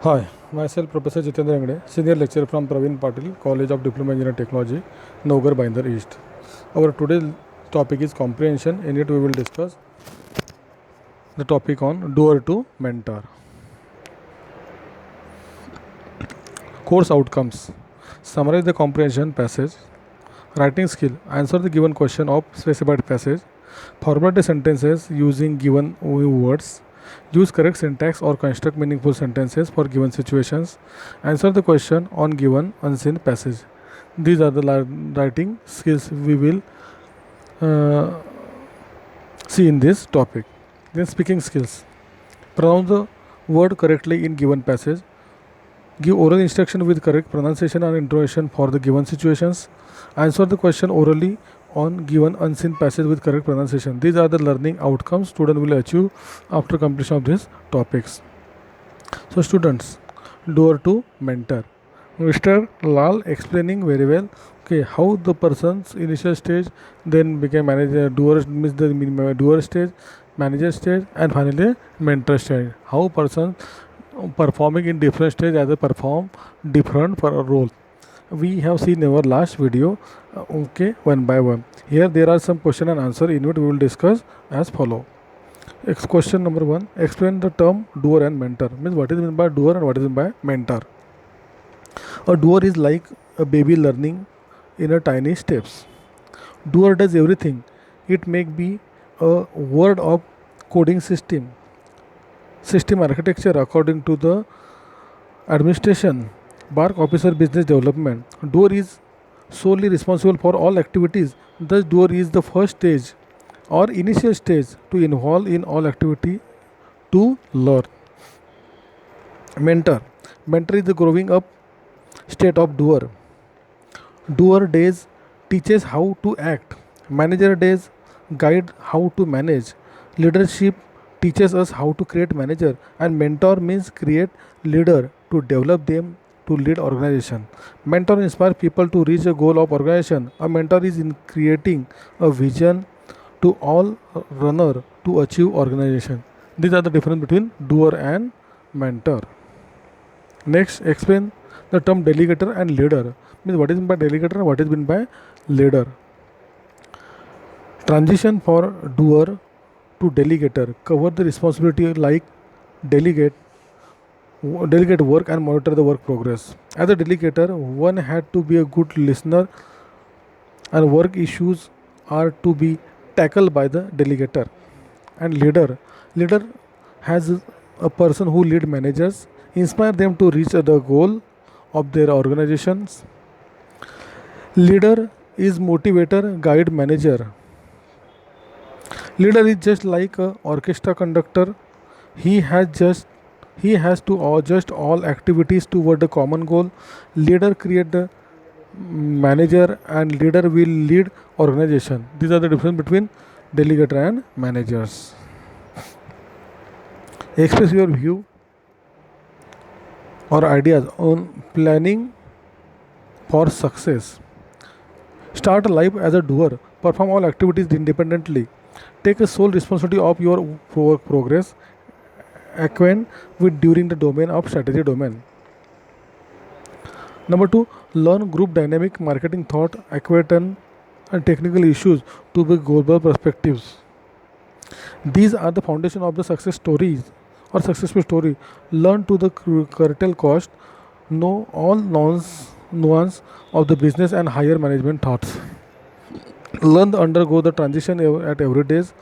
Hi, myself Professor Jitendra Angade, Senior Lecturer from Praveen Patil, College of Diploma Engineering Technology, Naugar, Binder East. Our today's topic is comprehension. In it, we will discuss the topic on doer to mentor. Course outcomes. Summarize the comprehension passage. Writing skill. Answer the given question of specified passage. Formulate the sentences using given words. Use correct syntax or construct meaningful sentences for given situations. Answer the question on given unseen passage. These are the writing skills we will uh, see in this topic. Then speaking skills. Pronounce the word correctly in given passage. Give oral instruction with correct pronunciation and intonation for the given situations. Answer the question orally on given unseen passage with correct pronunciation. These are the learning outcomes student will achieve after completion of these topics. So students, doer to mentor. Mr. Lal explaining very well okay how the person's initial stage then became manager, doer means the doer stage, manager stage, and finally mentor stage. How person performing in different stage as a perform different for a role. We have seen our last video, okay, one by one. Here there are some question and answer in which we will discuss as follow. Question number one: explain the term doer and mentor. Means what is meant by doer and what is meant by mentor. A doer is like a baby learning in a tiny steps. Doer does everything. It may be a word of coding system architecture according to the administration, Bark Officer Business Development. Doer is solely responsible for all activities. Thus, doer is the first stage or initial stage to involve in all activity to learn. Mentor. Mentor is the growing up state of doer. Doer days teaches how to act. Manager days guide how to manage. Leadership teaches us how to create manager, and mentor means create leader to develop them to lead organization. Mentor inspire people to reach a goal of organization. A mentor is in creating a vision to all runner to achieve organization. These are the difference between doer and mentor. Next, explain the term delegator and leader. Means what is meant by delegator and what is meant by leader. Transition for doer to delegator cover the responsibility like delegate delegate work and monitor the work progress. As a delegator, one had to be a good listener and work issues are to be tackled by the delegator. And leader has a person who lead managers, inspire them to reach the goal of their organizations. Leader is motivator, guide manager. Leader is just like a orchestra conductor. He has just he has to adjust all activities toward the common goal. Leader create the manager and leader will lead organization. These are the difference between delegator and managers. Express your view or ideas on planning for success. Start life as a doer. Perform all activities independently. Take a sole responsibility of your work progress. Acquaint with during the domain of strategy domain. Number two, learn group dynamic marketing thought, acquaintance and technical issues to be global perspectives. These are the foundation of the success stories or successful story. Learn to the curtail cost, know all nuance of the business and higher management thoughts. Learn to undergo the transition at every days.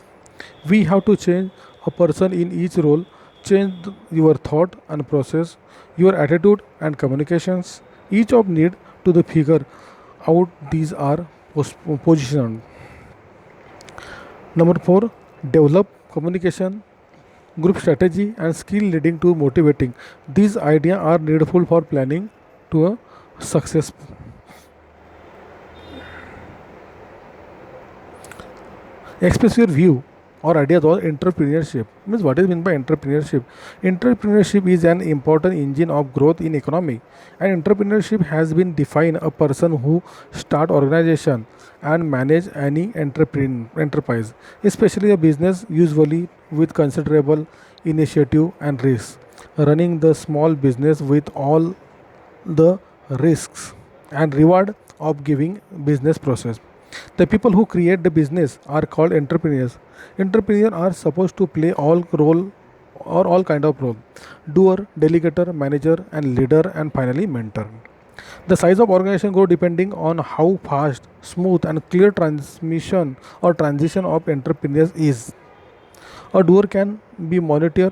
We have to change a person in each role, change your thought and process, your attitude and communications. Each of need to the figure out these are positioned. Number four, develop communication, group strategy and skill leading to motivating. These ideas are needful for planning to a success. Express your view or ideas was entrepreneurship. Means what is meant by entrepreneurship? Entrepreneurship is an important engine of growth in economy, and entrepreneurship has been defined a person who start organization and manage any enterprise, especially a business, usually with considerable initiative and risk. Running the small business with all the risks and reward of giving business process. The people who create the business are called entrepreneurs. Entrepreneurs are supposed to play all role or all kind of role: doer, delegator, manager, and leader, and finally mentor. The size of organization grow depending on how fast, smooth, and clear transmission or transition of entrepreneurs is. A doer can be monitor.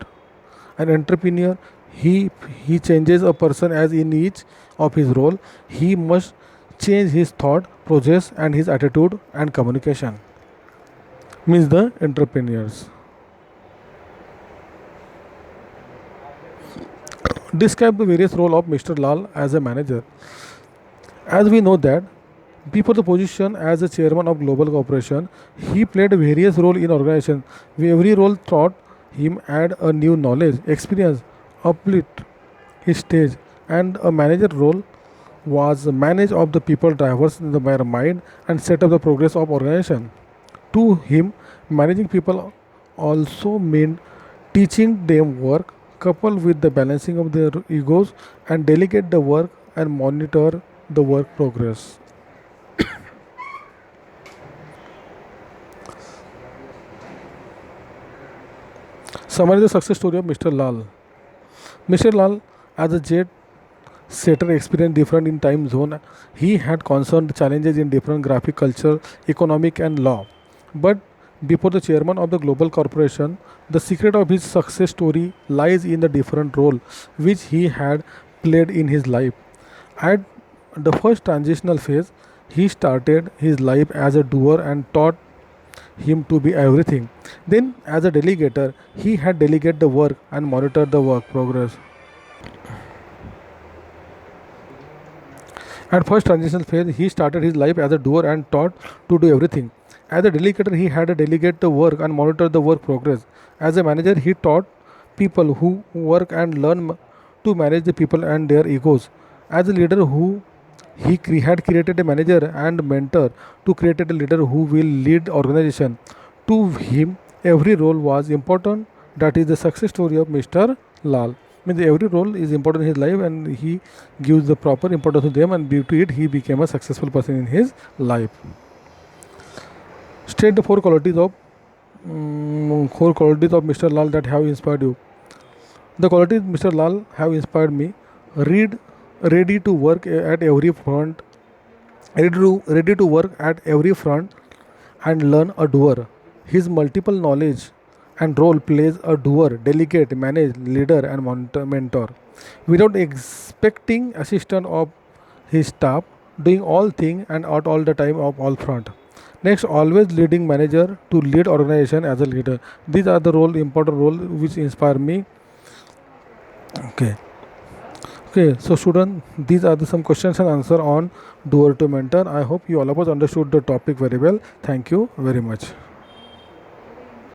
An entrepreneur, he changes a person as in each of his role. He must change his thought process and his attitude and communication. Means the entrepreneurs. Describe the various role of Mr. Lal as a manager. As we know that before the position as a chairman of global corporation, he played various role in organization. Every role taught him add a new knowledge, experience, uplift his stage, and a manager role was manage of the people drivers in the mind and set up the progress of organization. To him, managing people also meant teaching them work, coupled with the balancing of their egos, and delegate the work and monitor the work progress. Summarize the success story of Mr. Lal. Mr. Lal, as a jet setter, experienced different in time zone. He had concerned challenges in different graphic culture, economic, and law. But before the chairman of the global corporation, the secret of his success story lies in the different role which he had played in his life. At the first transitional phase, he started his life as a doer and taught him to be everything. Then, as a delegator, he had delegated the work and monitored the work progress. At first transitional phase, he started his life as a doer and taught to do everything. As a delegator, he had to delegate the work and monitor the work progress. As a manager, he taught people who work and learn to manage the people and their egos. As a leader, had created a manager and mentor to create a leader who will lead organization. To him, every role was important. That is the success story of Mr. Lal. Means every role is important in his life, and he gives the proper importance to them, and due to it, he became a successful person in his life. State the four qualities of Mr. Lal that have inspired you. The qualities Mr. Lal have inspired me: read, ready to work at every front, ready to work at every front, and learn a doer. His multiple knowledge and role plays a doer, delegate, manage, leader, and mentor. Without expecting assistance of his staff, doing all things and at all the time of all front. Next, always leading manager to lead organization as a leader. These are the important role which inspire me. Okay. Okay, so student, these are some questions and answer on doer to mentor. I hope you all of us understood the topic very well. Thank you very much.